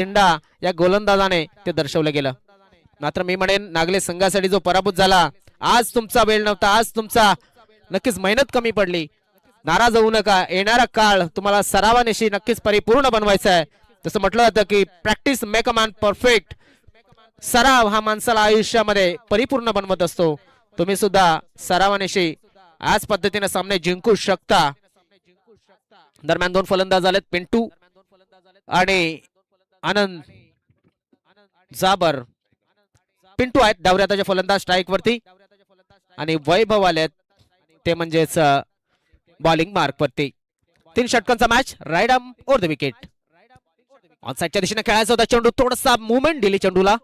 दिंडा या गोलंदाजाने ते दर्शवलं गेलं. मात्र मी म्हणेन नागले संघासाठी जो पराभूत झाला, आज तुमचा वेळ नव्हता, आज तुमचा नक्कीच मेहनत कमी पडली. नाराज होऊ नका, येणारा काळ तुम्हाला सरावानिशी नक्कीच परिपूर्ण बनवायचा आहे. तसं म्हटलं जातं की practice make a man perfect. सराव हा माणसाला आयुष्यामध्ये परिपूर्ण बनवत असतो. तुम्ही सुद्धा सरावानिशी आज पद्धतीने सामने जिंकू शकता. दरम्यान दोन फलंदाज आलेत, पिंटू आणि आनंद जाबर. पिंटू आहेत डावऱ्याताचे फलंदाज स्ट्राईक वरती आणि वैभव आलेत ते म्हणजेच बॉलिंग मार्क वरती. 3 षटकांचा match, right arm over the wicket. ऑनसाइडच्या दिशेने खेळायचा होता चेंडू, थोडासा मुवमेंट दिली चेंडूला,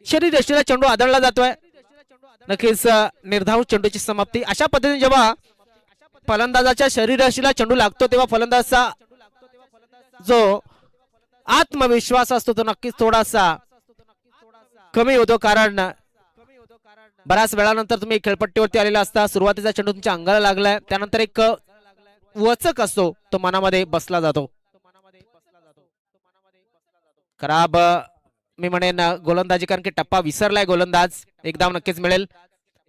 शरीर यष्टीला चेंडू आदळला जातोय. नक्कीच निर्धाव चेंडूची समाप्ती. अशा पद्धतीने जेव्हा फलंदाजाच्या शरीरयष्टीला चेंडू लागतो तेव्हा फलंदाजाचा जो आत्मविश्वास असतो तो नक्कीच थोडासा कमी होतो. कारण बऱ्याच वेळानंतर तुम्ही खेळपट्टीवरती आलेला असता, सुरुवातीचा चेंडू तुमच्या अंगाला लागलाय, त्यानंतर एक वचक असतो तो मनामध्ये बसला जातो. खराब मी म्हणेन गोलंदाजी, कारण की टप्पा विसरलाय गोलंदाज. एक धाव नक्कीच मिळेल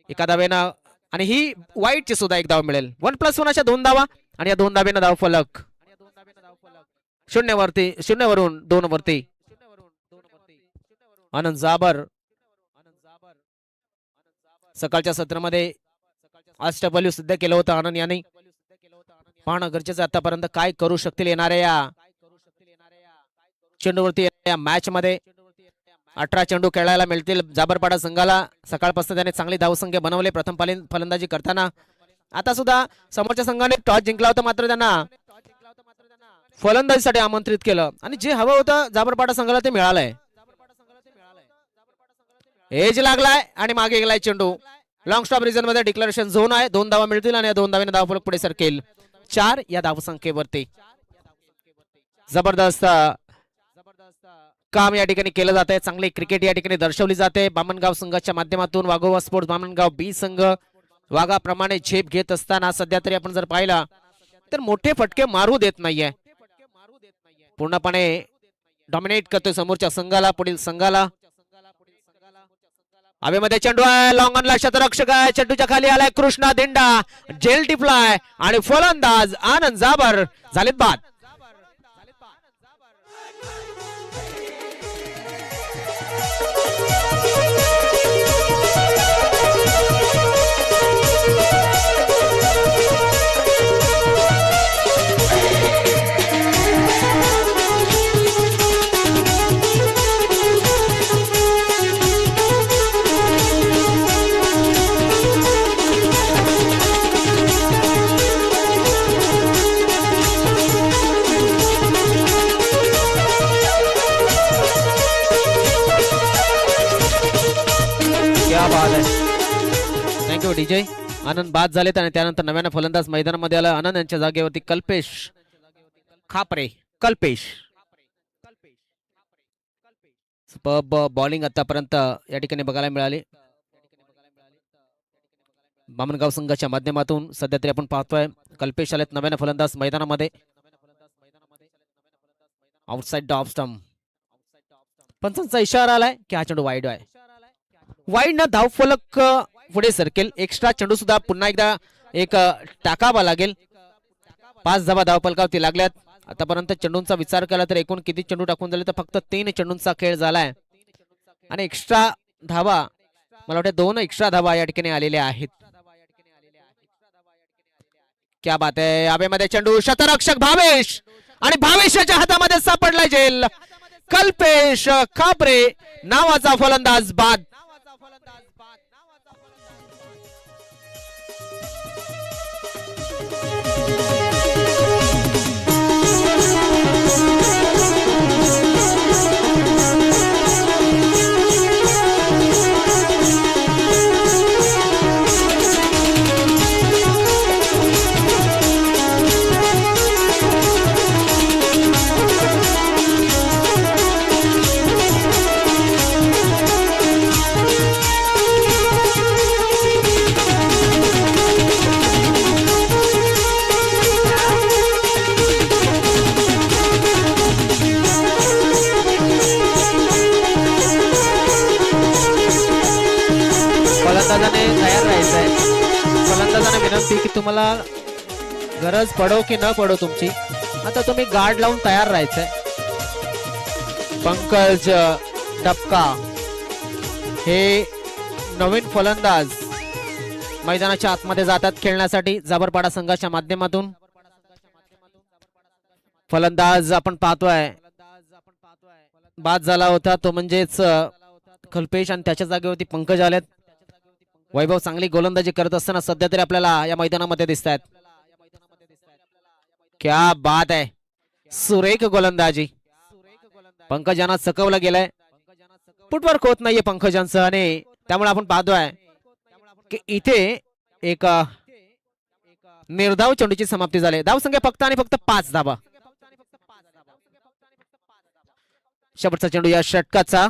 एका धावेनं आणि ही वाईटची सुद्धा एक धाव मिळेल. 1+1 अशा 2 धावा आणि या 2 धावेनं धाव फलक 0 वरून 2 वरती. आनंद जाबर सकाळच्या सत्रामध्ये अष्टपैलू सिद्ध केलं होतं आनंद यांनी. पाहणं गरजेचं आतापर्यंत काय करू शकतील येणाऱ्या या चेंडूवरती. या मॅच मध्ये 18 चेंडू खेळायला मिळतील जाबरपाडा संघाला. सकाळपासून त्याने चांगली धावसंख्या बनवले प्रथम फलंदाजी करताना. आता सुद्धा समोरच्या संघाने टॉस जिंकला होता, मात्र त्यांना फलंदाजीसाठी आमंत्रित केलं आणि जे हवं होतं जाबरपाडा संघाला ते मिळालंय. एज लागलाय आणि मागे गेलाय चेंडू. लॉंग स्टॉप रिजन मध्ये डिक्लेरेशन झोन आहे. 2 धावा मिळतील आणि या 2 धावेने धावफलक पुढे सरकेल 4 या धावसंख्येवरती. जबरदस्त काम या ठिकाणी केलं जात आहे. चांगली क्रिकेट या ठिकाणी दर्शवली जाते. बामणगाव संघाच्या माध्यमातून वाघोबा स्पोर्ट्स बामणगाव बी संघ वाघाप्रमाणे झेप घेत असताना सध्या तरी आपण जर पाहिला तर मोठे फटके मारू देत नाहीये. पूर्णपणे डॉमिनेट करतोय समोरच्या संघाला, पुढील संघाला. हवेमध्ये चेंडू आहे, लॉंग ऑनला शतरक्षक आहे, चेंडूच्या खाली आलाय कृष्णा दिंडा, जेल टिपलाय आणि फलंदाज आनंद जाबर झालेत बाद. Thank you DJ. आनंद बाद झालेत आणि त्यानंतर नव्याने फलंदाज मैदानामध्ये आला. आनंद यांच्या जागेवरती कल्पेश खापरे. कल्पेश सुपर्ब बॉलिंग आतापर्यंत या ठिकाणी बघायला मिळाली बामणगाव संघाच्या माध्यमातून. सध्या तरी आपण पाहतोय कल्पेश आलेत नव्याने फलंदाज मैदानामध्ये. Outside the off stump. पंचांचा इशारा आलाय की हा चेंडू वाईड आहे. वाईड ना धाव फलक पुढे सरकेल. एक्स्ट्रा चेंडू सुद्धा पुन्हा एकदा एक टाकावा लागेल. 5 धावा धाव फलकावरती लागल्यात. आतापर्यंत चेंडूंचा विचार केला तर एकूण किती चेंडू टाकून झाले तर फक्त 3 चेंडूंचा खेळ झालाय आणि एक्स्ट्रा धावा मला वाटतं 2 एक्स्ट्रा धावा या ठिकाणी आलेल्या आहेत. क्या बात आहे. हवेमध्ये चेंडू, शतरक्षक भावेश आणि भावेशाच्या हातामध्ये सापडलाय जेल. कल्पेश खापरे नावाचा फलंदाज बाद. फलंदाजाने तयार राहायचंय. फलंदाजाने विनंती की तुम्हाला गरज पडो की न पडो तुमची, आता तुम्ही गार्ड लावून तयार राहायचंय. पंकज टपका हे नवीन फलंदाज मैदानाच्या आतमध्ये जातात खेळण्यासाठी जाबरपाडा संघाच्या माध्यमातून. फलंदाज आपण पाहतोय बाद झाला होता तो म्हणजेच कल्पेश आणि त्याच्या जागेवरती पंकज आलेत. वैभव चांगली गोलंदाजी करत असताना सध्या तरी आपल्याला या मैदानामध्ये दिसत आहेत. क्या बात आहे, सुरेख गोलंदाजी. पंकज यांना चकवलं गेलंय, फुटवर्क होत नाहीये पंकजांचं आणि त्यामुळे आपण पाहतोय की इथे एक निर्धाव चेंडूची समाप्ती झाली. धावसंख्या फक्त आणि फक्त 5 धावा. शेवटचा चेंडू या षटकाचा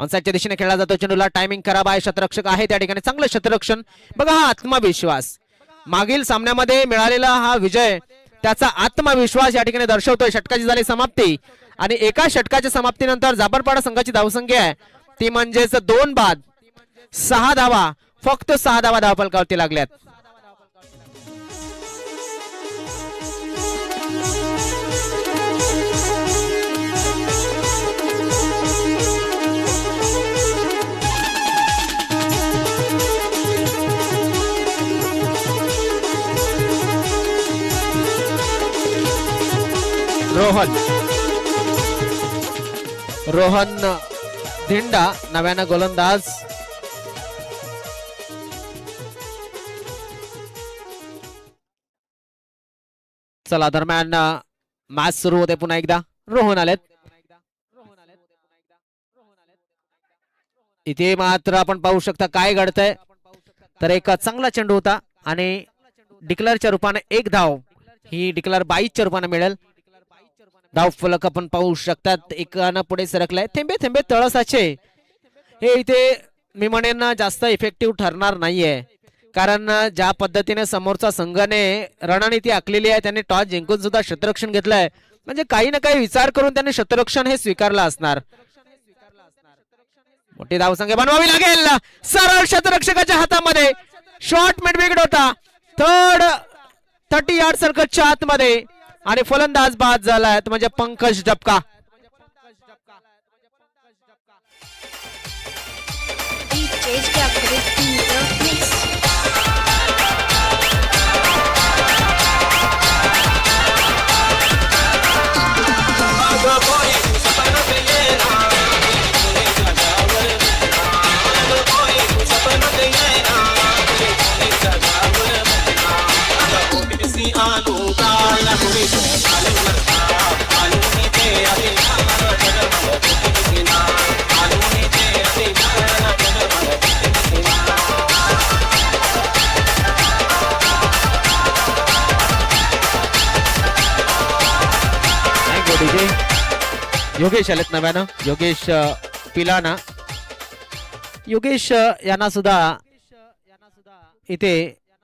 ऑनसाइडच्या दिशेने खेळला जातो. चेंडूला टायमिंग खराब आहे, शतरक्षक आहे त्या ठिकाणी, चांगलं शतरक्षण. बघा हा आत्मविश्वास, मागील सामन्यामध्ये मिळालेला हा विजय त्याचा आत्मविश्वास या ठिकाणी दर्शवतोय. षटकाची झाली समाप्ती आणि एका षटकाच्या समाप्तीनंतर जाबरपाडा संघाची धावसंख्या आहे ती म्हणजेच 2 बाद 6 धावा, फक्त 6 धावा धावफलकावरती लागल्यात. रोहन धिंडा नव्यानं गोलंदाज. चला दरम्यान मॅच सुरू होते पुन्हा एकदा. रोहन आलेत इथे. मात्र आपण पाहू शकता काय घडतंय, तर एक चांगला चेंडू होता आणि डिक्लेअरच्या रूपाने 1 धाव ही डिक्लेअर 22च्या रूपाने मिळेल. धाव फलक आपण पाहू शकतात एकानं पुढे सरकलाय. थेंबे थेंबे तळसाचे हे इथे मी म्हणेन जास्त इफेक्टिव्ह ठरणार नाहीये, कारण ज्या पद्धतीने समोरचा संघाने रणनीती आखलेली आहे, त्यांनी टॉस जिंकून सुद्धा क्षेत्ररक्षण घेतलंय, म्हणजे काही ना काही विचार करून त्यांनी क्षेत्ररक्षण हे स्वीकारलं असणार. मोठी धावसंख्या बनवावी लागेल. सरळ क्षेत्ररक्षकाच्या हातामध्ये शॉर्ट मिड विकेट होता. 30 यार्ड सर्कलच्या आतमध्ये आणि फलंदाज बाद झालाय म्हणजे पंकज टपका. योगेश आलेत नव्यानं, योगेश पिलाना. योगेश यांना सुद्धा इथे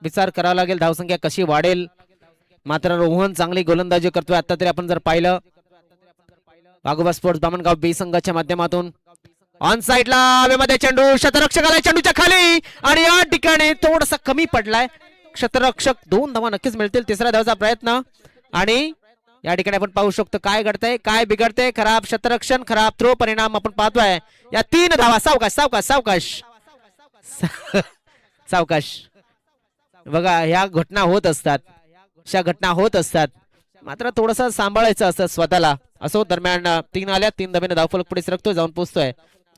विचार करावा लागेल धावसंख्या कशी वाढेल. मात्र रोहन चांगली गोलंदाजी करतोय. आता तरी आपण जर पाहिलं वाघोबा स्पोर्ट्स बामणगाव बी संघाच्या माध्यमातून ऑन साइडला हवेमध्ये चेंडू, क्षेत्ररक्षक आलाय चेंडूच्या खाली आणि या ठिकाणी थोडासा कमी पडलाय. क्षेत्ररक्षक 2 धावा नक्कीच मिळतील. तिसऱ्या धावाचा प्रयत्न आणि या ठिकाणी आपण पाहू शकतो काय घडतंय, काय बिघडतंय. खराब क्षेत्ररक्षण, खराब थ्रो, परिणाम आपण पाहतोय. या 3 धावा. सावकाश सावकाश सावकाश सावकाश. बघा ह्या घटना होत असतात, अशा घटना होत असतात, मात्र थोडस सांभाळायचं असतं स्वतःला. असो दरम्यान 3 आल्या, 3 धाब्याने धावफलक पुढे सरकतोय, जाऊन पोहोचतोय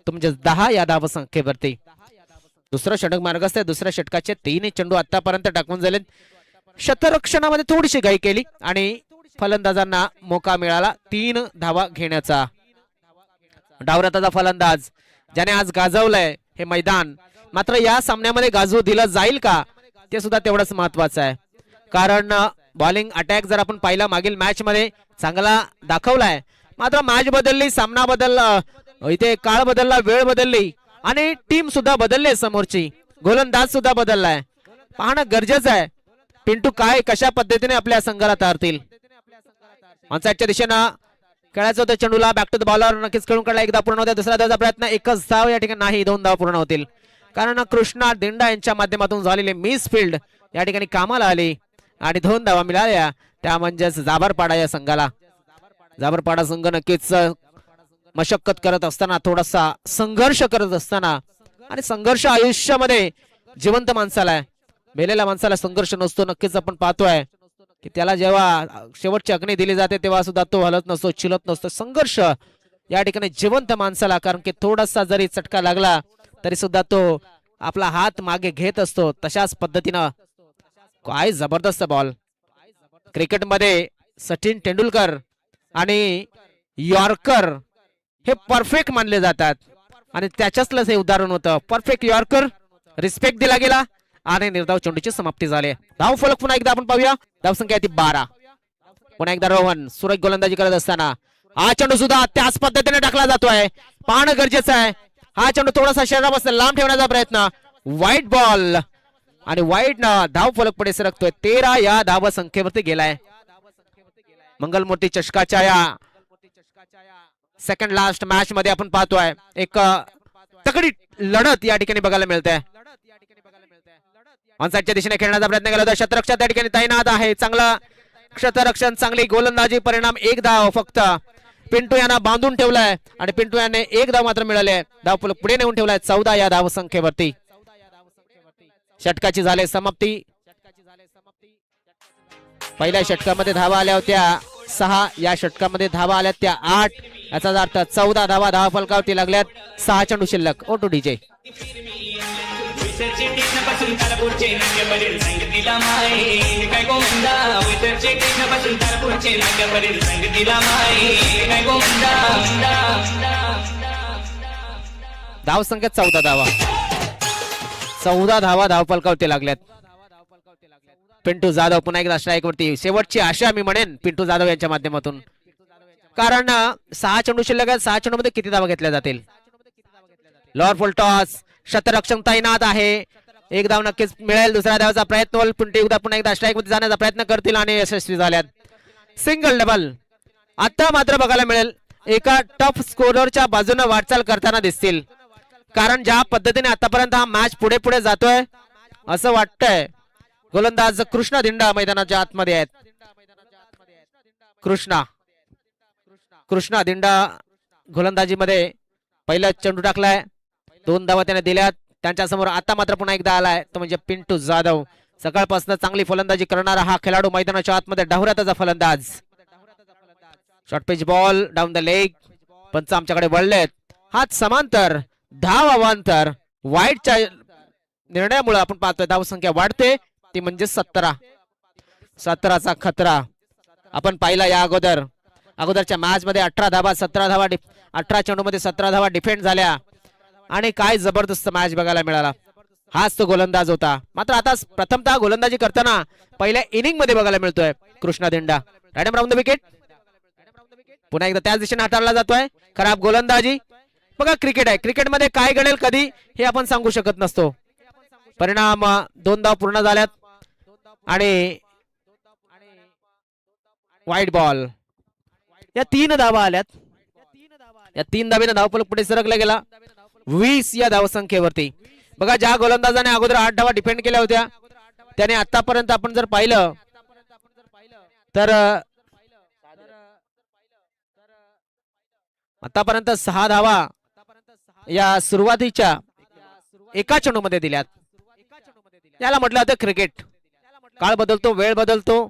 म्हणजे 10 या धावसंख्येवरती. दुसरं षटक मार्गस्थ आहे. दुसऱ्या षटकाचे 3 चेंडू आतापर्यंत टाकून झाले. क्षेत्ररक्षणामध्ये थोडीशी घाई केली आणि फलंदाजांना मोका मिळाला 3 धावा घेण्याचा. डावरताचा फलंदाज ज्याने आज गाजवलंय हे मैदान, मात्र या सामन्यामध्ये गाजवू दिलं जाईल का ते सुद्धा तेवढंच महत्वाचं आहे. कारण बॉलिंग अटॅक जर आपण पाहिला मागील मॅच मध्ये चांगला दाखवलाय, मात्र मॅच बदलली, सामना बदलला, इथे काळ बदलला, वेळ बदलली आणि टीम सुद्धा बदलली, समोरची गोलंदाज सुद्धा बदललाय. पाहणं गरजेचं आहे पिंटू काय कशा पद्धतीने आपल्या संघाला तारतील. ऑनसाइडच्या दिशेनं खेळायचं होतं चेंडूला, बॅक टू द बॉलर, नक्कीच खेळून काढला. 1 धाव पूर्ण होत्या. दुसरा धावाचा प्रयत्न, 1च धाव या ठिकाणी नाही, 2 धाव पूर्ण होतील. कारण कृष्णा दिंडा यांच्या माध्यमातून झालेले मिस फील्ड या ठिकाणी कामाला आली आणि 2 धावा मिळाल्या. त्या म्हणजेच जाबरपाडा या संघाला. जाबरपाडा संघ नक्कीच मशक्कत करत असताना, थोडासा संघर्ष करत असताना, आणि संघर्ष आयुष्यामध्ये जिवंत माणसाला आहे, मेलेल्या माणसाला संघर्ष नसतो. नक्कीच आपण पाहतोय की त्याला जेव्हा शेवटची अग्नी दिली जाते तेव्हा सुद्धा तो हलत नसतो, चिलत नसतो. संघर्ष या ठिकाणी जिवंत माणसाला, कारण की थोडासा जरी चटका लागला तरी सुद्धा तो आपला हात मागे घेत असतो. तशाच पद्धतीनं काय जबरदस्त बॉल. क्रिकेटमध्ये सचिन तेंडुलकर आणि यॉर्कर हे परफेक्ट मानले जातात आणि त्याच्यातलंच हे उदाहरण होतं. परफेक्ट यॉर्कर, रिस्पेक्ट दिला गेला आणि निर्धाव चेंडूची समाप्ती झाली. धाव फलक पुन्हा एकदा आपण पाहूया. धावसंख्या ती 12. पुन्हा एकदा रोहन सुरेख गोलंदाजी करत असताना हा चेंडू सुद्धा त्याच पद्धतीने टाकला जातोय. पाहणं गरजेचं आहे. हा चेंडू थोडासा शरीरापासून लांब ठेवण्याचा प्रयत्न. वाईट बॉल आणि वाईट ना धाव फलक पुढे सरकतोय. 13 या धाव संख्येवरती गेलाय. मंगलमूर्ती चषकाच्या या सेकंड लास्ट मॅच मध्ये आपण पाहतोय एक तगडी लढत या ठिकाणी बघायला मिळते. ऑनसाइडच्या दिशेने खेळण्याचा प्रयत्न केला होता. क्षेत्ररक्षक त्या ठिकाणी तैनात आहे. चांगला क्षेत्ररक्षण, चांगली गोलंदाजी, परिणाम 1 धाव फक्त. पिंटू यांना बांधून ठेवलाय आणि पिंटू याने 1 धाव मात्र मिळाले. धाव फलक पुढे नेऊन ठेवलाय 14 या धाव संख्येवरती. षटकाची झाले समाप्ती. पहिल्या षटकामध्ये धावा आल्या होत्या 6, या षटकामध्ये धावा आल्या त्या 8. याचा अर्थ 14 धावा धावा फलकावरती लागल्यात. 6 चेंडू शिल्लक. ओटू डीजे. धाव संख्या 14 धावा. 14 धावा धाव फलकावरती लागल्यात. पिंटू जाधव पुन्हा एकदा स्ट्राईक वरती. शेवटची आशा मी म्हणेन पिंटू जाधव यांच्या माध्यमातून, कारण 6 चेंडू शिल्लक आहेत. 6 चेंडू मध्ये किती धावा घेतल्या जातील. लॉर फुल टॉस, क्षेत्ररक्षक तैनात आहे. 1 धाव नक्कीच मिळेल. दुसऱ्या धावाचा प्रयत्न होईल. पुन्हा एकदा स्ट्राईक मध्ये जाण्याचा प्रयत्न करतील आणि यशस्वी झाल्यात. सिंगल डबल आता मात्र बघायला मिळेल. एका टफ स्कोररच्या बाजूने वाटचाल करताना दिसतील, कारण ज्या पद्धतीने आतापर्यंत हा मॅच पुढे पुढे जातोय असं वाटतंय. गोलंदाज कृष्णा दिंडा मैदानाच्या आतमध्ये आहेत. कृष्णा दिंडा गोलंदाजीमध्ये पहिला चेंडू टाकलाय. 2 धावा त्याने दिल्यात. त्यांच्या समोर आता मात्र पुन्हा एकदा आलाय तो म्हणजे पिंटू जाधव. सकाळपासून चांगली फलंदाजी करणारा हा खेळाडू मैदानाच्या आतमध्ये डावऱ्याचा फलंदाज. Short pitch ball down the leg. पंच आमच्याकडे वळलेत. हात समांतर, धाव अवांतर. वाईटच्या निर्णयामुळे आपण पाहतोय धाव संख्या वाढते. ती म्हणजे 17चा खतरा. आपण पाहिला या अगोदरच्या मॅच मध्ये 18 धावा 17 धावा 18 चेंडू मध्ये 17 धावा डिफेंड झाल्या आणि काय जबरदस्त मॅच बघायला मिळाला. हाच तो गोलंदाज होता. मात्र आता प्रथमतः गोलंदाजी करताना पहिल्या इनिंग मध्ये बघायला मिळतोय Krishna Dinda. Right round the wicket. पुन्हा एकदा त्याच दिशेने हाताळला जातोय. खराब गोलंदाजी. बघा क्रिकेट आहे. क्रिकेटमध्ये काय घडेल कधी हे आपण सांगू शकत नसतो. परिणाम 2 धाव पूर्ण झाल्यात आणि वाईट बॉल. या 3 धावा आल्यात. या 3 धावेने धावफलक पुढे सरकला गेला 20 या धावसंख्येवरती. बघा ज्या गोलंदाजाने अगोदर 8 धावा डिफेंड केल्या होत्या त्याने आतापर्यंत आपण जर पाहिलं तर आतापर्यंत 6 धावा या सुरुवातीच्या एका चेंडू मध्ये दिल्यात. याला म्हटलं जातं क्रिकेट. काळ बदलतो, वेळ बदलतो,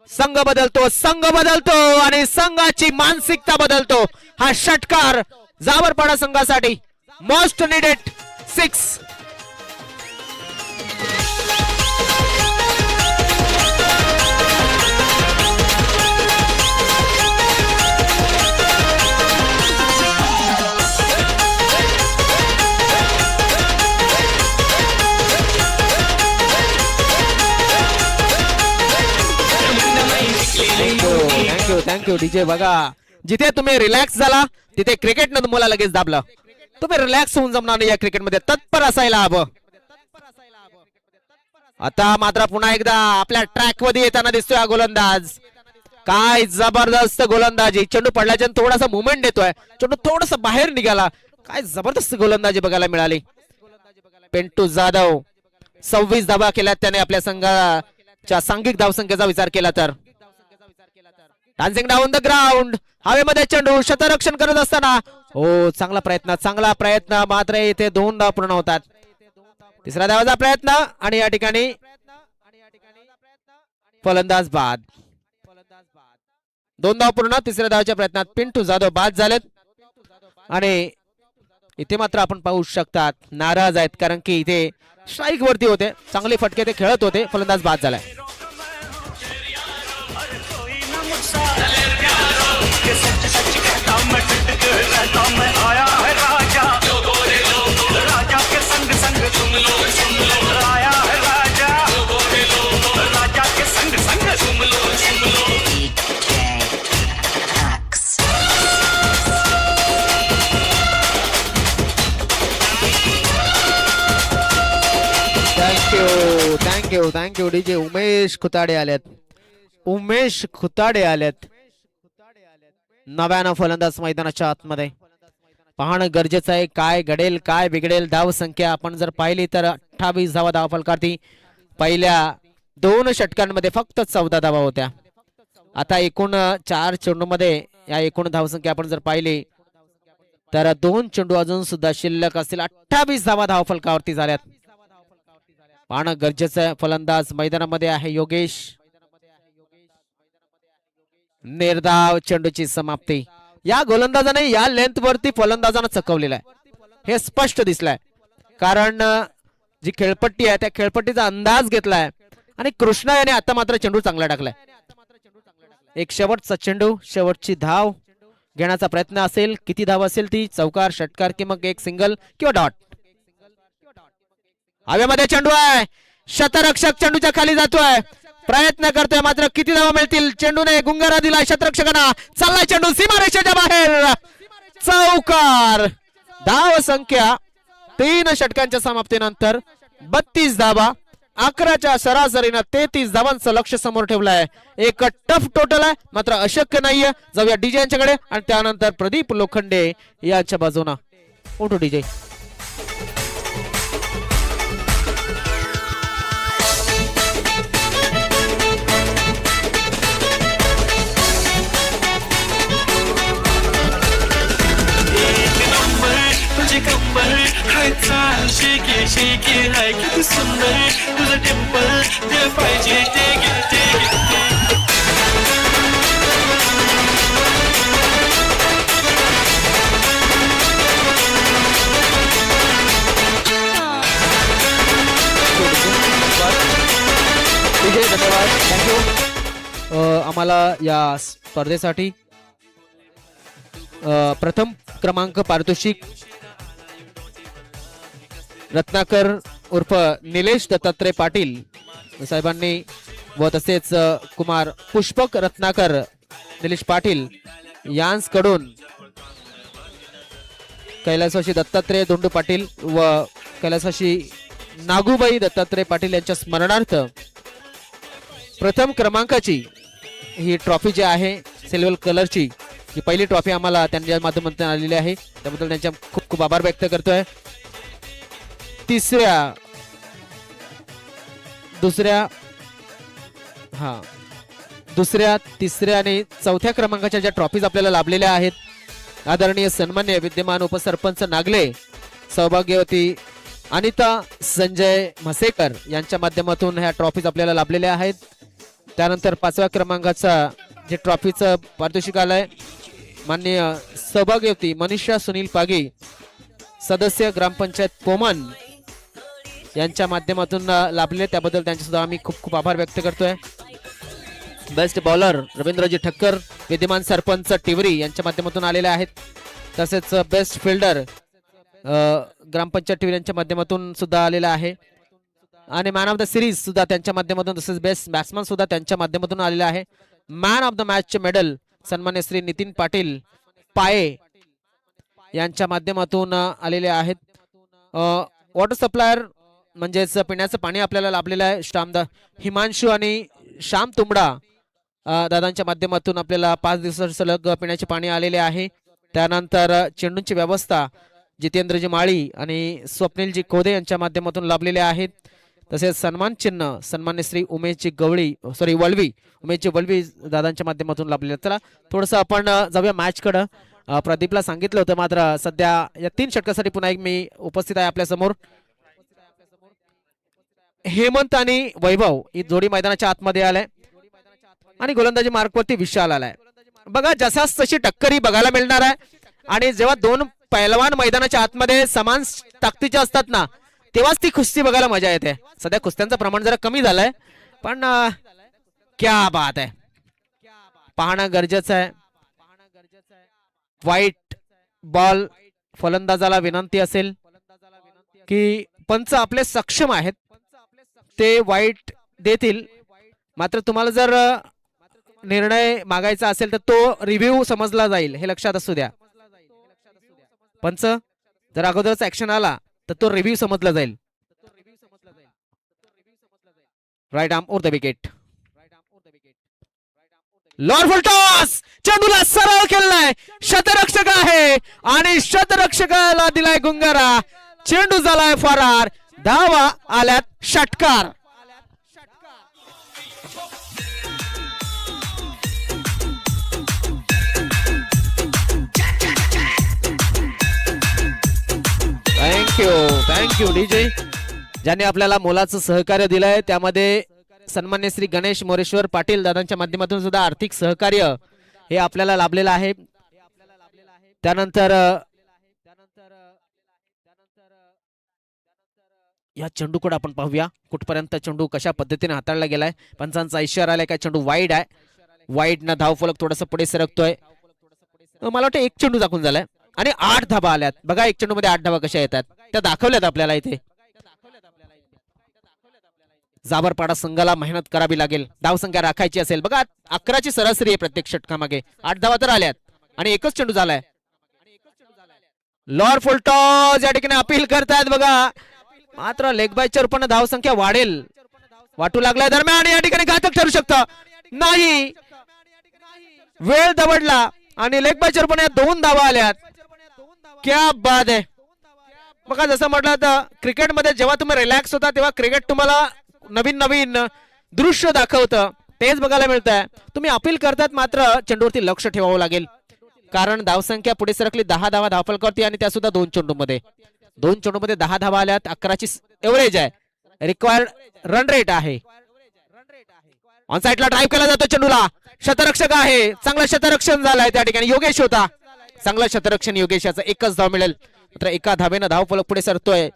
संघ बदलतो आणि संघाची मानसिकता बदलतो. हा षटकार जावरपाडा संघासाठी मोस्ट नीडेड 6. Thank you DJ. बघा जिथे तुम्ही रिलॅक्स झाला तिथे क्रिकेटनं तुम्हाला लगेच दाबलं. तुम्ही रिलॅक्स होऊन जमणार नाही. या क्रिकेटमध्ये तत्पर असायला हवं. आता मात्र पुन्हा एकदा आपल्या ट्रॅक मध्ये येताना दिसतोय हा गोलंदाज. काय जबरदस्त गोलंदाजी. चेंडू पडल्याच्या थोडासा मुवमेंट देतोय. चेंडू थोडस बाहेर निघाला. काय जबरदस्त गोलंदाजी बघायला मिळाली. पिंटू जाधव 26 धावा केल्या त्याने आपल्या संघाच्या सांघिक धावसंख्येचा विचार केला तर. डान्सिंग डाऊन द ग्राउंड, हवेमध्ये चेंडू, शतरक्षण करत असताना हो चांगला प्रयत्न मात्र इथे 2 धावा पूर्ण होतात. तिसरा धावाचा प्रयत्न आणि या ठिकाणी फलंदाज बाद. 2 धावा पूर्ण. तिसऱ्या धावाच्या प्रयत्नात पिंटू जाधव बाद झालेत आणि इथे मात्र आपण पाहू शकतात नाराज आहेत कारण की इथे स्ट्राईक वरती होते, चांगले फटके ते खेळत होते. फलंदाज बाद झालाय. Thank you DJ. उमेश खुताडे आलेत. नव्यानं फलंदाज मैदानाच्या आतमध्ये. पाहणं गरजेचं आहे काय घडेल काय बिघडेल. धाव संख्या आपण जर पाहिली तर 28 धावा धाव फलकार्थी. पहिल्या 2 षटकांमध्ये फक्त 14 धावा होत्या. आता एकूण 4 चेंडूमध्ये या एकूण धावसंख्या आपण जर पाहिली तर 2 चेंडू अजून सुद्धा शिल्लक असतील. 28 धावा धाव फलकावरती झाल्यात. पाहणं गरजेचं आहे. फलंदाज मैदानामध्ये आहे योगेश. निर्धाव चेंडूची समाप्ती. या गोलंदाजाने या लेंथ वरती फलंदाजानं चकवलेला आहे हे स्पष्ट दिसलंय कारण जी खेळपट्टी आहे त्या खेळपट्टीचा अंदाज घेतलाय आणि कृष्णा याने आता मात्र चेंडू चांगला टाकलाय. एक शेवटचा चेंडू, शेवटची धाव घेण्याचा प्रयत्न असेल. किती धाव असेल ती? चौकार, षटकार की मग एक सिंगल किंवा डॉट. हवेमध्ये चेंडू आहे. शतरक्षक चेंडूच्या खाली जातोय, प्रयत्न करतोय मात्र किती धावा मिळतील? चेंडूने गुंगारा दिला शतरक्षकांना. चाललाय चेंडू सीमारेषेच्या बाहेर. चौकार. धाव संख्या 3 षटकांच्या समाप्तीनंतर 32 धावा. 11च्या सरासरीनं 33 धावांचं लक्ष समोर ठेवलंय. एक टफ टोटल आहे मात्र अशक्य नाहीये. जाऊया डीजे यांच्याकडे आणि त्यानंतर प्रदीप लोखंडे यांच्या बाजूना. उठो डीजे. शेकी शेकी हाय किती सुंदर तुझं टेम्पल जे पाहिजे ते घे. धन्यवाद. थँक्यू. आम्हाला या स्पर्धेसाठी प्रथम क्रमांक पारितोषिक रत्नाकर उर्फ निलेश दत्तात्रय पाटील साहेबांनी व तसेच कुमार पुष्पक रत्नाकर निलेश पाटील यांकडून कैलासवासी दत्तात्रय दोंडू पाटील व कैलासवासी नागूबाई दत्तात्रय पाटील यांच्या स्मरणार्थ प्रथम क्रमांकाची ही ट्रॉफी जी आहे सिल्वर कलरची ही पहिली ट्रॉफी आम्हाला त्यांच्या माध्यमातून आलेली आहे. त्याबद्दल त्यांच्या खूप खूप आभार व्यक्त करतोय. दुसऱ्या तिसऱ्या आणि चौथ्या क्रमांकाच्या ज्या ट्रॉफीज आपल्याला लाभलेल्या आहेत, आदरणीय सन्मान्य विद्यमान उपसरपंच नागले, सौभाग्यवती अनिता संजय म्हसेकर यांच्या माध्यमातून ह्या ट्रॉफीज आपल्याला लाभलेल्या आहेत. त्यानंतर 5व्या क्रमांकाचा जे ट्रॉफीचं पारितोषिक आलंय माननीय सौभाग्यवती मनीषा सुनील पागी, सदस्य ग्रामपंचायत पोमन यांच्या माध्यमातून लाभले. त्याबद्दल त्यांचे सुद्धा आम्ही खूप खूप आभार व्यक्त करतोय. बेस्ट बॉलर रवींद्रजी ठक्कर, विद्यमान सरपंच टिवरी यांच्या माध्यमातून आलेले आहेत. तसेच बेस्ट फिल्डर ग्रामपंचायत टिवरी यांच्या माध्यमातून सुद्धा आलेला आहे. आणि मॅन ऑफ द सिरीज सुद्धा त्यांच्या माध्यमातून, तसेच बेस्ट बॅट्समन सुद्धा त्यांच्या माध्यमातून आलेला आहे. मॅन ऑफ द मॅचचे मेडल सन्मान्य श्री नितीन पाटील पाये यांच्या माध्यमातून आलेले आहेत. वॉटर सप्लायर म्हणजेच पिण्याचं पाणी आपल्याला लाभलेलं आहे. हिमांशू आणि श्याम तुंबडा दादांच्या माध्यमातून आपल्याला 5 दिवस सलग पिण्याचे पाणी आलेले आहे. त्यानंतर चेंडूंची व्यवस्था जितेंद्रजी माळी आणि स्वप्नीलजी कोदे यांच्या माध्यमातून लाभलेले आहेत. तसेच सन्मान चिन्ह सन्मान्य श्री उमेशजी वळवी उमेशजी वळवी दादांच्या माध्यमातून लाभलेले आहेत. चला थोडंसं आपण जाऊया मॅच कडे. प्रदीपला सांगितलं होतं, मात्र सध्या या 3 षटकासाठी पुन्हा एक मी उपस्थित आहे आपल्या समोर. हेमंत आणि वैभव ही जोडी मैदानाच्या आतमध्ये आलाय आणि गोलंदाजी मार्कवरती विशाल आलाय. बघा जसाच तशी टक्करी बघायला मिळणार आहे. आणि जेव्हा 2 पैलवान मैदानाच्या आतमध्ये समान ताकदीचे असतात ना, तेव्हाच ती कुस्ती बघायला मजा येते. सध्या कुस्त्यांचं प्रमाण जरा कमी झालंय, पण क्या बात आहे, पाहणं गरजेचं आहे. व्हाईट बॉल फलंदाजाला विनंती असेल की पंच आपले सक्षम आहेत, ते व्हाईट देतील. मात्र तुम्हाला जर निर्णय मागायचा असेल तर तो रिव्ह्यू समजला जाईल, हे लक्षात असू द्या. पंच जर अगोदरच ऍक्शन आला तर तो रिव्ह्यू समजला जाईल. Right arm over the wicket. Lord टॉस चेंडूला सरळ केलाय, शतरक्षक आहे आणि शतरक्षकाला दिलाय गुंगारा. चेंडू झालाय फरार, धावा आल्यात षटकार. थँक्यू डीजे, ज्यांनी आपल्याला मोलाचं सहकार्य दिलंय. त्यामध्ये सन्मान्य श्री गणेश मोरेश्वर पाटील दादांच्या माध्यमातून सुद्धा आर्थिक सहकार्य हे आपल्याला लाभलेलं आहे. त्यानंतर या चेंडूकडे आपण पाहूया, कुठपर्यंत चेंडू कशा पद्धतीने हाताळला गेलाय. पंचांचा इशारा आलाय, काय चेंडू वाईड आहे. वाईड न धावफलक थोडस पुढे सरकतोय. मला वाटतं 1 चेंडू दाखवून झालाय आणि 8 धाबा आल्यात. बघा 1 चेंडू मध्ये 8 धाबा कशा येतात त्या दाखवल्यात आपल्याला इथे. जाबरपाडा संघाला मेहनत करावी लागेल, धावसंख्या राखायची असेल. बघा 11ची सरासरी आहे प्रत्येक षटकामागे, 8 धावा तर आल्यात आणि 1च चेंडू झालाय. लॉर्ड फुलटॉस या ठिकाणी अपील करतायत बघा, मात्र लेग बायच्या रूपाने धावसंख्या वाटू लागलाय दरम्यान. या ठिकाणी घातक ठरू शकतं, नाही, वेळ दवडला आणि लेग बायच्या रूपाने 2 धावा आल्यात. क्या बात आहे. बघा जसं म्हटलं तर क्रिकेटमध्ये जेव्हा तुम्ही रिलॅक्स होता तेव्हा क्रिकेट तुम्हाला नवीन दृश्य दाखवतं, तेच बघायला मिळतंय. तुम्ही अपील करतात, मात्र चेंडूवरती लक्ष ठेवावं लागेल, कारण धावसंख्या पुढे सरकली. 10 धावा धावफलकावरती आणि त्या सुद्धा 2 चेंडूमध्ये 10 धावा आल्यात. 11ची एव्हरेज आहे, रिक्वायर्ड रन रेट आहे. ऑन साइडला ड्राईव्ह केला जातो चेंडूला, शतरक्षक आहे, चांगलं शतरक्षण झालंय. त्या ठिकाणी योगेश होता, चांगलं शतरक्षण योगेश, याचा 1च धाव मिळेल. मात्र 1 धावेनं धावफलक पुढे सरतोय,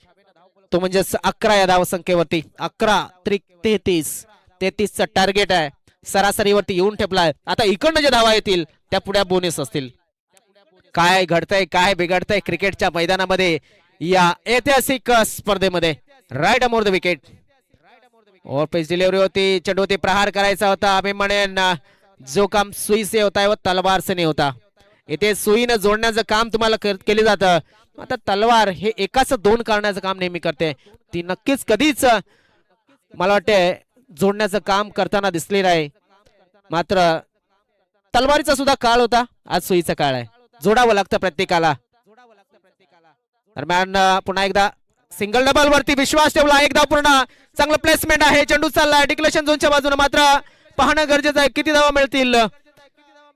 तो म्हणजे 11 या धावसंख्येवरती. 11 त्रिक 33चं टार्गेट आहे, सरासरीवरती येऊन ठेपलाय. आता इकडनं जे धावा येतील त्या पुढे बोनस असतील. काय घडतंय, काय बिघडतंय क्रिकेटच्या मैदानामध्ये या ऐतिहासिक स्पर्धेमध्ये. Right arm over the wicket. Over pace delivery होती, चेंडूवरती प्रहार करायचा होता. मी म्हणेन जो काम सुई से होता है वो तलवार से नहीं होता. इथे सुईनं जोडण्याचं काम तुम्हाला केले जातं, आता तलवार हे एकाच 2 करण्याचं काम नेहमी करते. ती नक्कीच कधीच मला वाटते जोडण्याचं काम करताना दिसले नाही. मात्र तलवारीचा सुद्धा काळ होता, आज सुईचा काळ आहे. जोडावं लागतं प्रत्येकाला. दरम्यान पुन्हा एकदा सिंगल डबल वरती विश्वास ठेवला. 1 धाव पूर्ण, चांगलं प्लेसमेंट आहे. चेंडू चाललाय डिक्लेरेशन झोनच्या बाजूने, मात्र पाहणं गरजेचं आहे किती धावा मिळतील.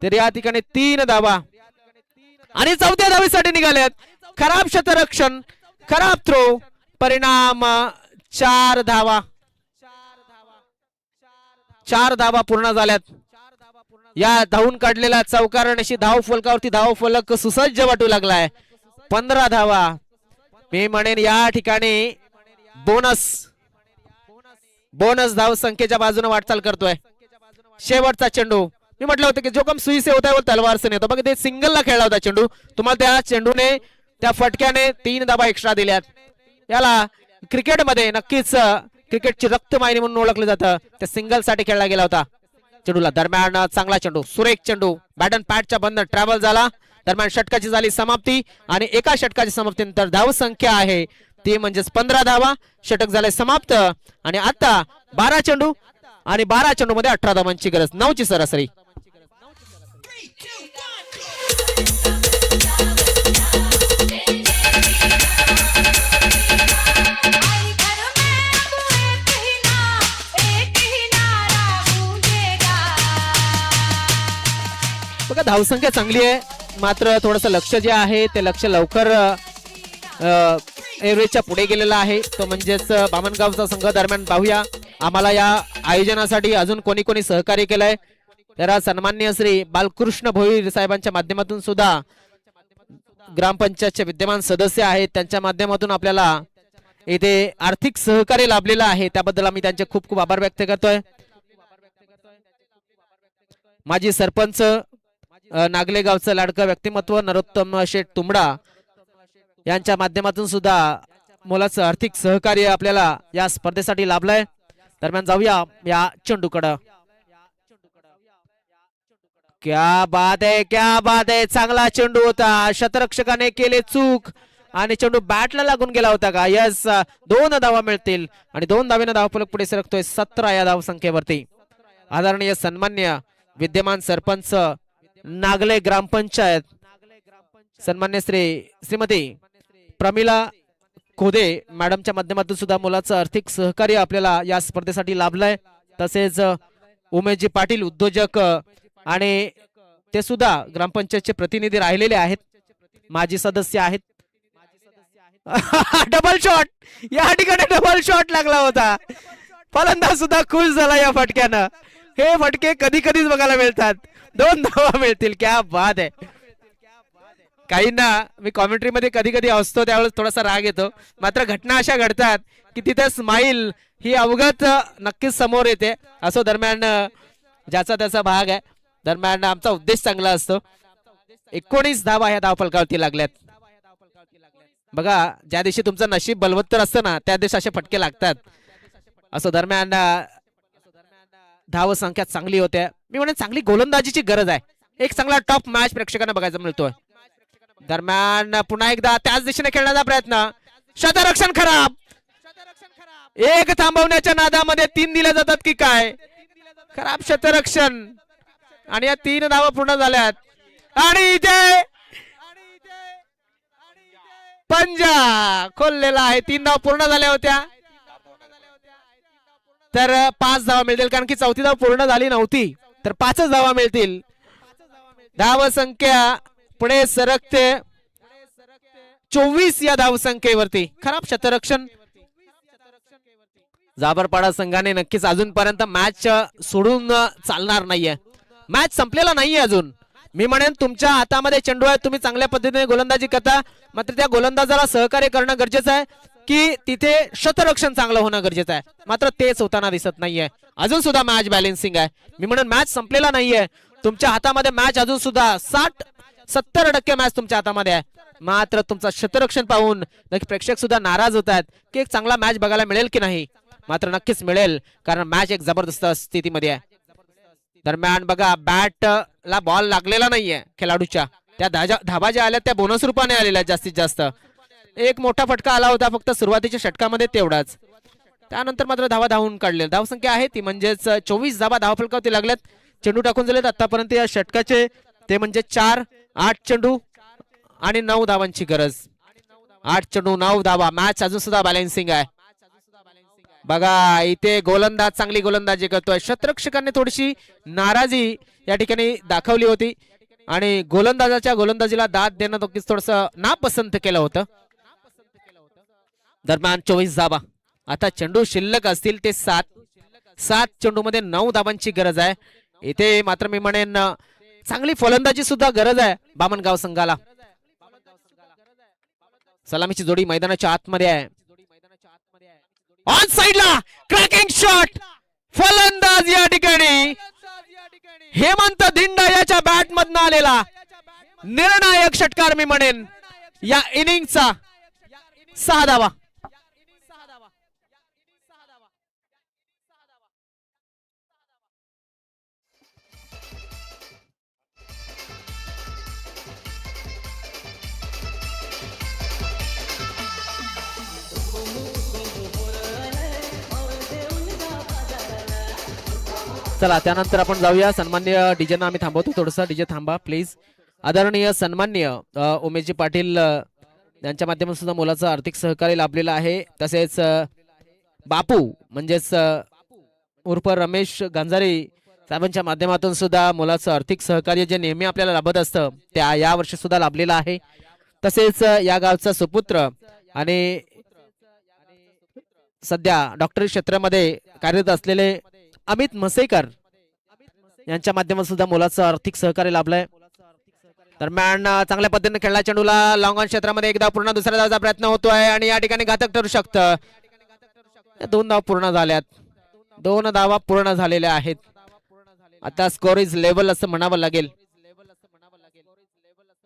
तर या ठिकाणी 3 धावा आणि 4थ्या धावेसाठी निघाल्यात. खराब शतरक्षण, खराब थ्रो, परिणाम 4 धावा. 4 धावा पूर्ण झाल्यात. या धावून काढलेला चौकारण अशी धाव फलकावरती धाव फलक सुसज्ज वाटू लागलाय. 15 धावा. मी म्हणेन या ठिकाणी बोनस धाव संख्येच्या बाजूने वाटचाल करतोय. शेवटचा चेंडू, मी म्हटलं होतं की जो काम सुई से होता है वो तलवार से नहीं होता. बघा ते सिंगलला खेळला होता चेंडू, तुम्हाला त्या चेंडूने त्या फटक्याने 3 धावा एक्स्ट्रा दिल्यात. याला क्रिकेटमध्ये नक्कीच क्रिकेटची रक्तवाहिनी म्हणून ओळखलं जातं. त्या सिंगल साठी खेळला गेला होता. चेंडूला दरम्यान चांगला चेंडू, सुरेख चेंडू, बॅट अँड पॅडच्या बंद ट्रॅव्हल झाला. दरम्यान षटकाची झाली समाप्ती आणि एका षटकाची समाप्तीनंतर धाव संख्या आहे ती म्हणजेच 15 धावा. षटक झाले समाप्त आणि आता 12 चेंडू आणि 12 चेंडू मध्ये 18 धावांची गरज, 9ची सरासरी. धावसंख्या चांगली आहे, मात्र थोडस लक्ष जे आहे ते लक्ष लवकर एव्हरेजच्या पुढे गेलेला आहे. तो म्हणजेच बामणगावचा संघ. दरम्यान पाहूया आम्हाला या आयोजनासाठी अजून कोणी कोणी सहकार्य केलंय. तर सन्माननीय श्री बालकृष्ण भोईर साहेबांच्या माध्यमातून सुद्धा ग्रामपंचायतचे विद्यमान सदस्य आहेत, त्यांच्या माध्यमातून आपल्याला इथे आर्थिक सहकार्य लाभलेलं आहे. त्याबद्दल आम्ही त्यांचे खूप खूप आभार व्यक्त करतोय. माजी सरपंच नागलेगावचं लाडकं व्यक्तिमत्व नरोत्तम शेठ तुंबडा यांच्या माध्यमातून सुद्धा मोलाचं आर्थिक सहकार्य आपल्याला या स्पर्धेसाठी लाभलंय. दरम्यान जाऊया या चेंडूकडं. क्या बात आहे, क्या बात आहे. चांगला चेंडू होता, शतरक्षकाने केले चूक आणि चेंडू बॅटला लागून गेला होता का. यस, 2 धावा मिळतील आणि 2 धावेनं धावफलक पुढे सरकतोय 17 या धावसंख्येवरती. आदरणीय सन्मान्य विद्यमान सरपंच नागले ग्रामपंचायत सन्मान्य श्रीमती प्रमिला खोदे मॅडमच्या माध्यमातून सुद्धा मुलाचं आर्थिक सहकार्य आपल्याला या स्पर्धेसाठी लाभलंय. तसेच उमेशजी पाटील उद्योजक आणि ते सुद्धा ग्रामपंचायतचे प्रतिनिधी राहिलेले आहेत, माजी सदस्य आहेत. डबल शॉट, या ठिकाणी डबल शॉट लागला होता. फलंदाज सुद्धा खुश झाला या फटक्यानं. हे फटके कधी कधीच बघायला मिळतात. 2 धावा मिळतील. क्या बात आहे. काहींना मी कॉमेंट्री मध्ये कधी कधी असतो त्यावेळेस थोडासा राग येतो, मात्र घटना अशा घडतात की तिथे स्माईल ही अवगत नक्कीच समोर येते. असो, दरम्यान ज्याचा त्याचा भाग आहे. दरम्यान आमचा उद्देश चांगला असतो. 19 धावा ह्या धावफलकावरती लागल्यात. बघा, ज्या दिवशी तुमचं नशीब बलवत्तर असतं ना, त्या दिवशी असे फटके लागतात. असो, दरम्यान धाव संख्या चांगली होत्या. मी म्हणेन चांगली गोलंदाजीची गरज आहे. एक चांगला टॉप मॅच प्रेक्षकांना बघायला मिळतोय. दरम्यान पुन्हा एकदा त्याच दिशेने खेळण्याचा प्रयत्न. शतरक्षण खराब. एक थांबवण्याच्या नादामध्ये 3 दिल्या जातात की काय. खराब शतरक्षण आणि या 3 धावा पूर्ण झाल्यात. आणि इथे पंजा खोललेला आहे. 3 धावा पूर्ण झाल्या होत्या, तर 5 धावा मिळतील, कारण की 4थी धाव पूर्ण झाली नव्हती, तर 5च धावा मिळतील. धाव संख्या पुढे सरकते 24 या धावसंख्येवरती. खराब शतरक्षण. जाबरपाडा संघाने नक्कीच अजूनपर्यंत मॅच सोडून चालणार नाहीये. मॅच संपलेला नाहीये अजून. मी म्हणेन तुमच्या हातामध्ये चेंडू आहे, तुम्ही चांगल्या पद्धतीने गोलंदाजी करता, मात्र त्या गोलंदाजाला सहकार्य करणं गरजेचं आहे की तिथे शतरक्षण चांगलं होणं गरजेचं आहे. मात्र तेच होताना दिसत नाहीये. अजून सुद्धा मॅच बॅलेन्सिंग आहे. मी म्हणेन मॅच संपलेला नाहीये. तुमच्या हातामध्ये मॅच अजून सुद्धा 60-70% मॅच तुमच्या हातामध्ये आहे. मात्र तुमचं शतरक्षण पाहून नक्की प्रेक्षक सुद्धा नाराज होत आहेत की एक चांगला मॅच बघायला मिळेल की नाही. मात्र नक्कीच मिळेल, कारण मॅच एक जबरदस्त स्थितीमध्ये आहे. दरम्यान बघा, बॅट ला बॉल लागलेला नाहीये खेळाडूच्या. त्या धाबा ज्या आल्या त्या बोनस रूपाने आलेल्या जास्तीत जास्त. एक मोठा फटका आला होता फक्त सुरुवातीच्या षटकामध्ये, तेवढाच. त्यानंतर मात्र धावा धावून काढले. धावसंख्या आहे ती म्हणजेच 24 धावा धावफलकावरती लागल्यात. चेंडू टाकून झालेत आतापर्यंत या षटकाचे, ते म्हणजे 4, 8 चेंडू आणि 9 धावांची गरज. 8 चेंडू 9 धावा. मॅच अजून सुद्धा बॅलेन्सिंग आहे. बघा, इथे गोलंदाज चांगली गोलंदाजी करतोय. शतरक्षकांनी थोडीशी नाराजी या ठिकाणी दाखवली होती आणि गोलंदाजाच्या गोलंदाजीला दाद देणं नक्कीच थोडस नापसंत केलं होतं. दरम्यान 24 धावा. आता चेंडू शिल्लक असतील ते 7 चेंडू मध्ये 9 धावांची गरज आहे. इथे मात्र मी म्हणेन चांगली फलंदाजी सुद्धा गरज आहे बामणगाव संघाला. सलामीची जोडी मैदानाच्या आतमध्ये आहे. ऑन साइडला क्रॅकिंग शॉट. फलंदाज या ठिकाणी हेमंत धिंडा याच्या बॅट मधनं आलेला निर्णायक षटकार मी म्हणेन या इनिंगचा. 6 धावा. चला, त्यानंतर आपण जाऊया. सन्मान्य डीजेना आम्ही थांबवतो थोडस. डीजे थांबा प्लीज. आदरणीय सन्मान्य उमेशजी पाटील यांच्या माध्यमातून सुद्धा मुलाचं आर्थिक सहकार्य लाभलेलं आहे. तसेच बापू म्हणजेच उर्फ रमेश गांजारे साहेबांच्या माध्यमातून सुद्धा मुलाचं आर्थिक सहकार्य जे नेहमी आपल्याला लाभत असतं त्या या वर्षी सुद्धा लाभलेलं आहे. तसेच या गावचा सुपुत्र आणि सध्या डॉक्टरी क्षेत्रामध्ये कार्यरत असलेले अमित म्हसेकर यांच्या माध्यमातून सुद्धा मुलाचं आर्थिक सहकार्य लाभलंय. दरम्यान चांगल्या पद्धतीने खेळला चेंडूला लॉंग ऑन क्षेत्रामध्ये एकदा पूर्ण दुसऱ्या धावाचा प्रयत्न होतोय आणि या ठिकाणी घातक ठरू शकतं. 2 धावा पूर्ण झाल्यात. 2 धावा पूर्ण झालेल्या आहेत. आता स्कोर इज लेवल असं म्हणावं लागेल.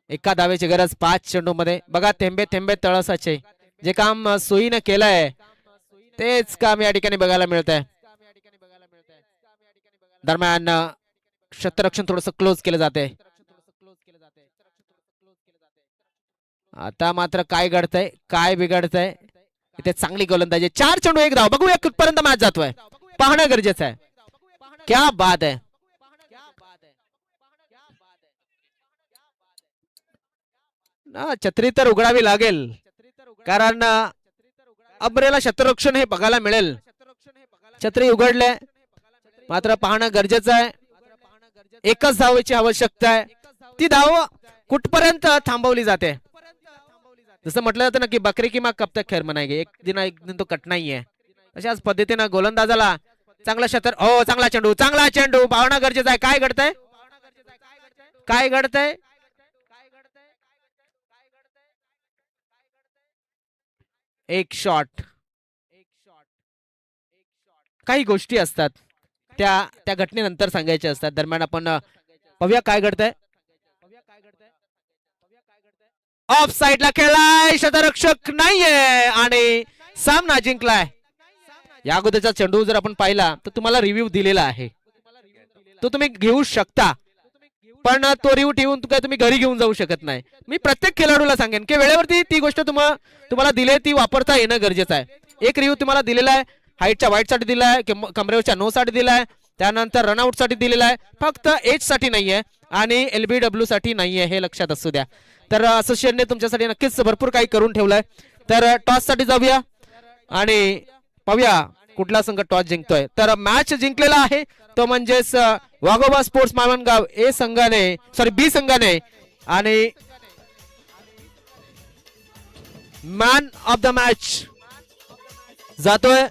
एका धावेची गरज 5 चेंडूमध्ये. बघा थेंबे थेंबे तळसाचे जे काम सोयीनं केलंय तेच काम या ठिकाणी बघायला मिळत आहे. दरम्यान क्षेत्ररक्षण थोडस क्लोज केलं जाते. आता मात्र काय घडतंय काय बिघडतंय इथे चांगली गोलंदाजी. 4 चेंडू 1 धाव. बघूया कुठपर्यंत मॅच जातोय पाहणं गरजेचं आहे. क्या बात आहे. छत्री तर उघडावी लागेल कारण अब्रेला क्षेत्ररक्षण हे बघायला मिळेल. छत्री उघडले मात्र पाहणं गरजेचं आहे. एकच धावेची आवश्यकता आहे. ती धाव कुठपर्यंत थांबवली जाते. जसं म्हटलं जातं ना की बकरी की माग कब तक खैर मनाएगी, एक दिन तो कटना ही है. अशाच पद्धतीनं गोलंदाजाला चांगला क्षेत्र. हो चांगला चेंडू चांगला चेंडू पाहणं गरजेचं आहे. काय घडतंय काय घडतंय. एक शॉट. काही गोष्टी असतात त्या घटनेनंतर सांगायच्या असतात. दरम्यान आपण पाहूया काय घडतंय. ऑफ साइडला खेळलाय क्षेत्ररक्षक नाहीये आणि सामना जिंकलाय. या अगोदरचा चेंडू जर आपण पाहिला तर तुम्हाला रिव्ह्यू दिलेला आहे तो तुम्ही घेऊ शकता पण तो रिव्ह्यू ठेवून तुम्ही घरी घेऊन जाऊ शकत नाही. मी प्रत्येक खेळाडूला सांगेन की वेळेवरती ती गोष्ट तुम्हाला दिली ती वापरता येणं गरजेचं आहे. एक रिव्ह्यू तुम्हाला दिलेला आहे हाईटच्या वाईट साठी दिलाय कमरेवरच्या नो साठी दिलाय त्यानंतर रनआउट साठी दिलेला आहे फक्त एज साठी नाहीये आणि LBW साठी नाहीये हे लक्षात असू द्या. तर असोसिएशनने तुमच्यासाठी नक्कीच भरपूर काही करून ठेवलंय. तर टॉस साठी जाऊया आणि पाहूया कुठला संघ टॉस जिंकतोय. तर मॅच जिंकलेला आहे तो म्हणजेच वाघोबा स्पोर्ट्स मालवणगाव ए संघाने बी संघाने आणि मॅन ऑफ द मॅच जातोय